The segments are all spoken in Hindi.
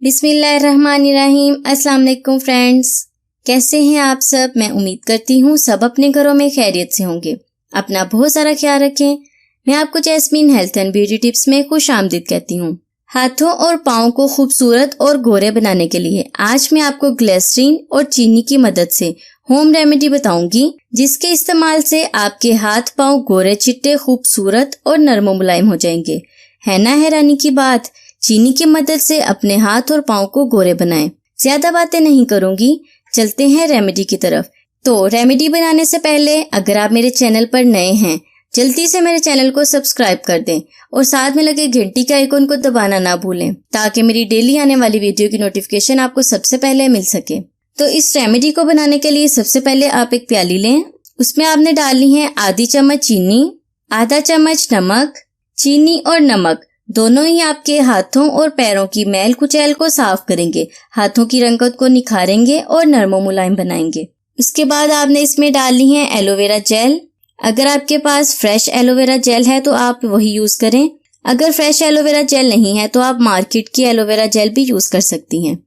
बिस्मिल्लाहिर्रहमानिर्रहीम। अस्सलाम वालेकुम फ्रेंड्स, कैसे हैं आप सब। मैं उम्मीद करती हूँ सब अपने घरों में खैरियत से होंगे। अपना बहुत सारा ख्याल रखें। मैं आपको jasmine health and beauty tips में खुश आमदीद कहती हूँ। हाथों और पाँव को खूबसूरत और गोरे बनाने के लिए आज मैं आपको ग्लिसरीन और चीनी की मदद से होम रेमेडी बताऊंगी, जिसके इस्तेमाल से आपके हाथ पाँव गोरे चिट्टे खूबसूरत और नरम मुलायम हो जाएंगे। है ना हैरानी की बात। चीनी की मदद से अपने हाथ और पाँव को गोरे बनाएं। ज्यादा बातें नहीं करूंगी, चलते हैं रेमेडी की तरफ। तो रेमेडी बनाने से पहले अगर आप मेरे चैनल पर नए हैं, जल्दी से मेरे चैनल को सब्सक्राइब कर दें और साथ में लगे घंटी के आइकन को दबाना ना भूलें, ताकि मेरी डेली आने वाली वीडियो की नोटिफिकेशन आपको सबसे पहले मिल सके। तो इस रेमेडी को बनाने के लिए सबसे पहले आप एक प्याली लें। उसमें आपने डालनी है आधी चम्मच चीनी, आधा चम्मच नमक। चीनी और नमक दोनों ही आपके हाथों और पैरों की मैल कुचैल को साफ करेंगे, हाथों की रंगत को निखारेंगे और नरम मुलायम बनाएंगे। इसके बाद आपने इसमें डालनी है एलोवेरा जेल। अगर आपके पास फ्रेश एलोवेरा जेल है तो आप वही यूज करें। अगर फ्रेश एलोवेरा जेल नहीं है तो आप मार्केट की एलोवेरा जेल भी यूज कर सकती हैं।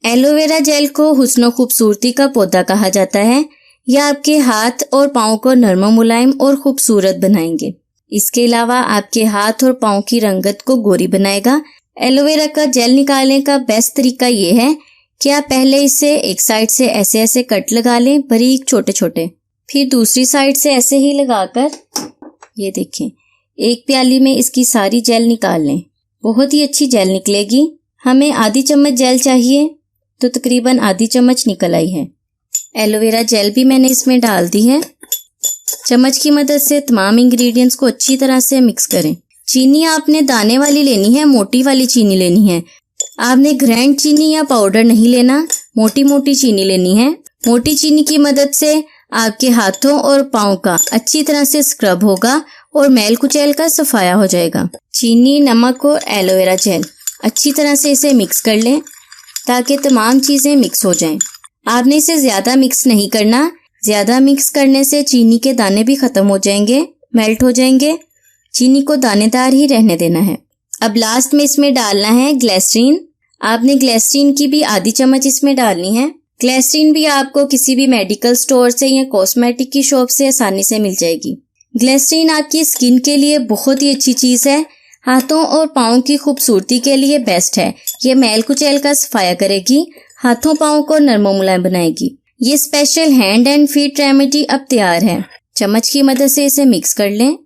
एलोवेरा जेल को हुस्न खूबसूरती का पौधा कहा जाता है। यह आपके हाथ और पाँव को नरम मुलायम और खूबसूरत बनाएंगे। इसके अलावा आपके हाथ और पाँव की रंगत को गोरी बनाएगा। एलोवेरा का जेल निकालने का बेस्ट तरीका ये है कि आप पहले इसे एक साइड से ऐसे ऐसे कट लगा लें, बारीक छोटे छोटे। फिर दूसरी साइड से ऐसे ही लगाकर ये देखें, एक प्याली में इसकी सारी जेल निकाल लें। बहुत ही अच्छी जेल निकलेगी। हमें आधी चम्मच जेल चाहिए तो तकरीबन आधी चम्मच निकल आई है। एलोवेरा जेल भी मैंने इसमें डाल दी है। चम्मच की मदद से तमाम इंग्रेडिएंट्स को अच्छी तरह से मिक्स करें। चीनी आपने दाने वाली लेनी है, मोटी वाली चीनी लेनी है। आपने ग्राइंड चीनी या पाउडर नहीं लेना, मोटी मोटी चीनी लेनी है। मोटी चीनी की मदद से आपके हाथों और पाँव का अच्छी तरह से स्क्रब होगा और मैल कुचैल का सफाया हो जाएगा। चीनी, नमक और एलोवेरा जेल अच्छी तरह से इसे मिक्स कर लें ताकि तमाम चीजें मिक्स हो जाएं। आपने इसे ज्यादा मिक्स नहीं करना। ज्यादा मिक्स करने से चीनी के दाने भी खत्म हो जाएंगे, मेल्ट हो जाएंगे। चीनी को दानेदार ही रहने देना है। अब लास्ट में इसमें डालना है ग्लिसरीन। आपने ग्लिसरीन की भी आधी चम्मच इसमें डालनी है। ग्लिसरीन भी आपको किसी भी मेडिकल स्टोर से या कॉस्मेटिक की शॉप से आसानी से मिल जाएगी। ग्लिसरीन आपकी स्किन के लिए बहुत ही अच्छी चीज है। हाथों और पाँव की खूबसूरती के लिए बेस्ट है। ये मैल कुचैल का सफाया करेगी, हाथों पाँव को नरम मुलायम बनाएगी। ये special hand and feet remedy अब तैयार है। चम्मच की मदद से इसे मिक्स कर लें।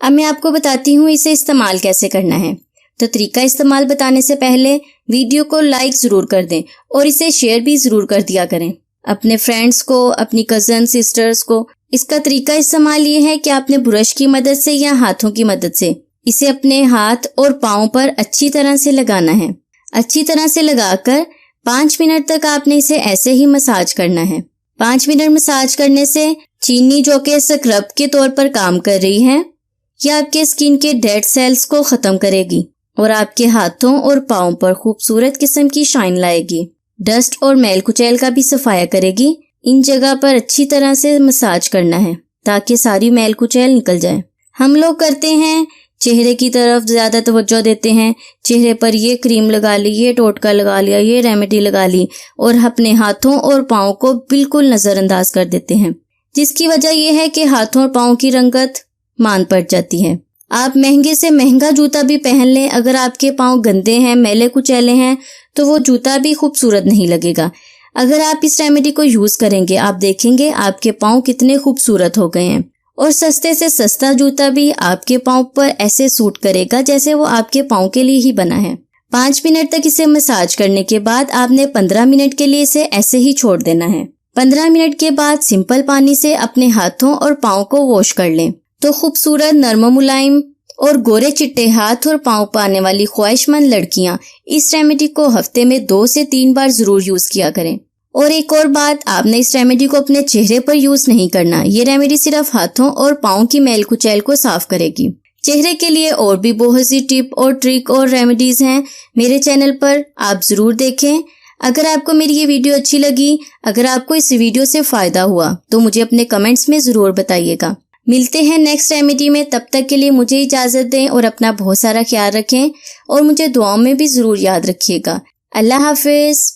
अब मैं आपको बताती हूँ इसे इस्तेमाल कैसे करना है। तो तरीका इस्तेमाल बताने से पहले वीडियो को लाइक जरूर कर दें और इसे शेयर भी जरूर कर दिया करें अपने फ्रेंड्स को, अपनी कजन सिस्टर्स को। इसका तरीका इस्तेमाल ये है कि आपने ब्रश की मदद से या हाथों की मदद से इसे अपने हाथ और पाँव पर अच्छी तरह से लगाना है। अच्छी तरह से लगाकर 5 मिनट तक आपने इसे ऐसे ही मसाज करना है। 5 मिनट मसाज करने से चीनी, जो कि स्क्रब के तौर पर काम कर रही है, यह आपके स्किन के डेड सेल्स को खत्म करेगी और आपके हाथों और पाँव पर खूबसूरत किस्म की शाइन लाएगी। डस्ट और मैल कुचैल का भी सफाया करेगी। इन जगह पर अच्छी तरह से मसाज करना है ताकि सारी मैल कुचैल निकल जाए। हम लोग करते हैं चेहरे की तरफ ज्यादा तवज्जो देते हैं। चेहरे पर ये क्रीम लगा ली, ये टोटका लगा लिया, ये रेमेडी लगा ली और अपने हाथों और पाँव को बिल्कुल नजरअंदाज कर देते हैं, जिसकी वजह यह है कि हाथों और पाँव की रंगत मान पड़ जाती है। आप महंगे से महंगा जूता भी पहन लें, अगर आपके पाँव गंदे हैं, मैले कुचैले हैं, तो वो जूता भी खूबसूरत नहीं लगेगा। अगर आप इस रेमेडी को यूज करेंगे, आप देखेंगे आपके पाँव कितने खूबसूरत हो गए हैं। और सस्ते से सस्ता जूता भी आपके पाँव पर ऐसे सूट करेगा जैसे वो आपके पाँव के लिए ही बना है। 5 मिनट तक इसे मसाज करने के बाद आपने 15 मिनट के लिए इसे ऐसे ही छोड़ देना है। 15 मिनट के बाद सिंपल पानी से अपने हाथों और पाँव को वॉश कर लें तो खूबसूरत, नरम मुलायम और गोरे चिट्टे हाथ और पाँव पाने वाली ख्वाहिशमंद लड़कियां इस रेमेडी को हफ्ते में 2 से 3 बार जरूर यूज किया करें। और एक और बात, आपने इस रेमेडी को अपने चेहरे पर यूज नहीं करना। ये रेमेडी सिर्फ हाथों और पाँव की मैल कुचैल को साफ करेगी। चेहरे के लिए और भी बहुत सी टिप और ट्रिक और रेमेडीज हैं मेरे चैनल पर, आप जरूर देखें। अगर आपको मेरी ये वीडियो अच्छी लगी, अगर आपको इस वीडियो से फायदा हुआ तो मुझे अपने कमेंट्स में जरूर बताइएगा। मिलते हैं नेक्स्ट रेमेडी में, तब तक के लिए मुझे इजाजत दें और अपना बहुत सारा ख्याल रखें और मुझे दुआओं में भी जरूर याद रखिएगा। अल्लाह हाफिज।